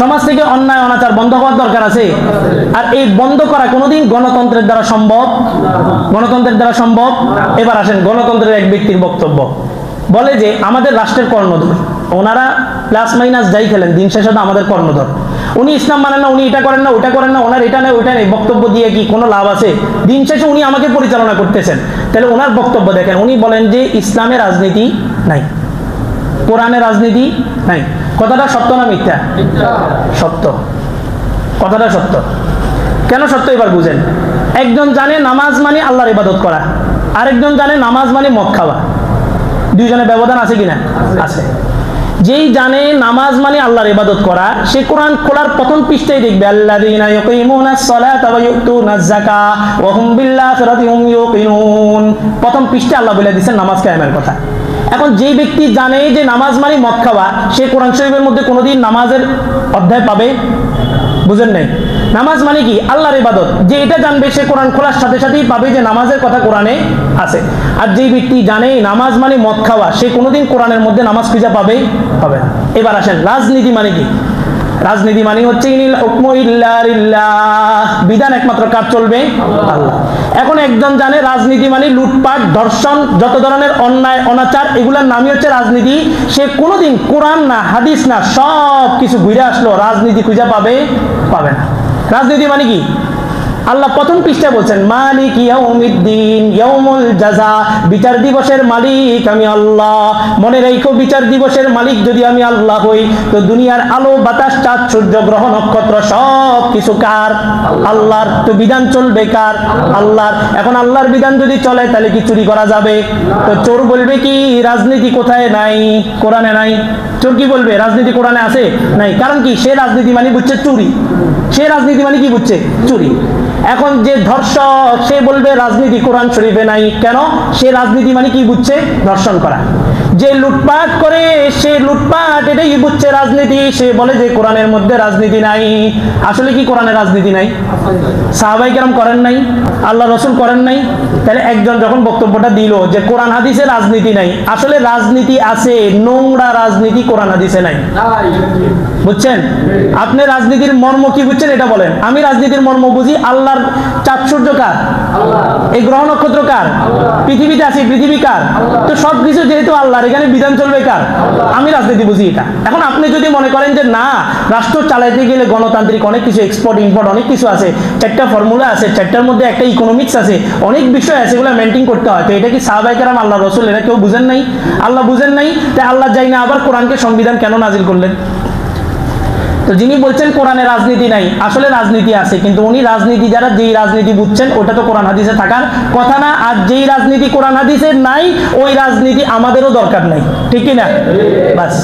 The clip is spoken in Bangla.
সমাজ থেকে অন্যায় অনাচার বন্ধ হওয়ার দরকার আছে। আর এই বন্ধ করা কোনোদিন গণতন্ত্রের দ্বারা সম্ভব? গণতন্ত্রের দ্বারা সম্ভব? এবার আসেন গণতন্ত্রের এক ব্যক্তির বক্তব্য। বলে যে আমাদের রাষ্ট্রের কর্ণধর, ওনারা প্লাস মাইনাস যাই খেলেন, দিন শেষে তো আমাদের কর্ণধর। উনি ইসলাম মানেন না, উনি এটা করেন না, ওটা করেন না, ওনার এটা নেই ওইটা নেই, বক্তব্য দিয়ে কি কোনো লাভ আছে? দিন শেষে উনি আমাকে পরিচালনা করতেছেন। তাহলে ওনার বক্তব্য দেখেন, উনি বলেন যে ইসলামে রাজনীতি নাই, কোরআনে রাজনীতি নাই। কথাটা সত্য না মিথ্যা? সত্য। কথাটা সত্য। কেন সত্য এবার বুঝেন। একজন জানে নামাজ মানে আল্লাহর ইবাদত করা, আরেকজন জানে নামাজ মানে মদ খাওয়া। দুইজনের ব্যবধান আছে কিনা? আছে। যেই জানে নামাজ মানে আল্লাহর ইবাদত করা, সে কোরআন খোলার প্রথম পৃষ্ঠায় দেখবে আল্লাযীনা ইউকিমুনাস সালাতা ওয়া ইউতুনাজ যাকাত ওয়া হুম বিল আখিরাতি হুম ইউকিনুন। প্রথম পৃষ্ঠায় আল্লাহ বলে দিয়েছেন নামাজ কায়েমের কথা। এখন যে ব্যক্তি জানে যে নামাজ মানে মদ খাওয়া, সে কোরআন শরীফের মধ্যে কোনোদিন নামাজের অধ্যায় পাবে? বুঝেন নাই? নামাজ মানে কি? আল্লাহর ইবাদত। যে এটা জানবে সে কোরআন খোলার সাথে সাথেই পাবে যে নামাজের কথা কোরআনে আছে। আর যে ব্যক্তি জানে নামাজ মানে মদ খাওয়া, সে কোনোদিন কোরআনের মধ্যে নামাজ খুঁজে পাবে? পাবে না। এবার আসেন রাজনীতি মানে কি? রাজনীতি মানে হচ্ছে ইনিল হুকমু ইল্লা লিল্লাহ, বিধান একমাত্র কার চলবে? আল্লাহ। এখন একজন জানে রাজনীতি মানে লুটপাট, ধর্ষণ, যত ধরনের অন্যায় অনাচার, এগুলোর নামই হচ্ছে রাজনীতি। সে কোনোদিন কোরআন না হাদিস না সব কিছু ঘুরে আসলো, রাজনীতি খুঁজে পাবে? পাবে না। রাজনীতি মানে কি? আল্লাহ প্রথম পৃষ্ঠায় বলছেন মালিক ইয়াউমিদ্দিন, ইয়াউমুল জাযা, বিচার দিবসের মালিক আমি আল্লাহ। মনে রেখো বিচার দিবসের মালিক যদি আমি আল্লাহ হই, তো দুনিয়ার আলো বাতাস চাঁদ সূর্য গ্রহ নক্ষত্র সব কিছু কার? আল্লাহর। তো বিধান চলবে কার? আল্লাহর। এখন আল্লাহর বিধান যদি চলে তাহলে কি চুরি করা যাবে? তো চোর বলবে কি রাজনীতি কোথায় নাই? কোরআনে নাই। চোর কি বলবে রাজনীতি কোরআনে আছে? নাই। কারণ কি? সে রাজনীতি মানে বুঝছে চুরি। সে রাজনীতি মানে কি বুঝছে? চুরি। এখন যে ধর্ষক সে বলবে রাজনীতি কোরআন শরীফে নাই। কেন? সে রাজনীতি মানে কি বুঝছে? ধর্ষণ করা। যে লুটপাট করে সে লুটপাট এটাই বুঝছে রাজনীতি, সে বলে যে কোরআনের মধ্যে রাজনীতি নাই। আসলে কি কোরআনে রাজনীতি নাই? সাহাবায়ে কেরাম করেন নাই? আল্লাহ রাসূল করেন নাই? তাহলে একজন যখন বক্তব্যটা দিল যে কোরআন হাদিসে রাজনীতি নাই, আসলে রাজনীতি আছে, নোংরা রাজনীতি কোরআন হাদিসে নাই। বুঝছেন? আপনি রাজনীতির মর্ম কি বুঝছেন এটা বলেন। আমি রাজনীতির মর্ম বুঝি আল্লাহর চাঁদ সূর্য কার? এই গ্রহ নক্ষত্র কার? পৃথিবীতে আছে, পৃথিবী কার? তো সবকিছু যেহেতু আল্লাহর, এখানে বিধান চলবে কার? আমি রাজনীতি বুঝি এটা। এখন আপনি যদি মনে করেন যে না, রাষ্ট্র চালাইতে গেলে গণতান্ত্রিক অনেক কিছু, এক্সপোর্ট ইম্পোর্ট অনেক কিছু আছে, চারটা ফর্মুলা আছে, চারটার মধ্যে একটা ইকোনমিক্স আছে, অনেক বিষয় আছে, এগুলো মেনটেন করতে হয়, তো এটা কি সাহাবায়ে কেরাম আল্লাহ রাসূল এরা কেউ বুঝেন নাই? আল্লাহ বুঝেন নাই? তাই আল্লাহ যাই না আবার কোরআনকে সংবিধান কেন নাজিল করলেন? তো যিনি বলছেন কোরআনে রাজনীতি নাই, আসলে রাজনীতি আছে, কিন্তু উনি রাজনীতি যারা যেই রাজনীতি বুঝছেন ওটা তো কোরআন হাদিসে থাকার কথা না। আর যেই রাজনীতি কোরআন হাদিসে নাই, ওই রাজনীতি আমাদেরও দরকার নাই। ঠিক কি না? বাস।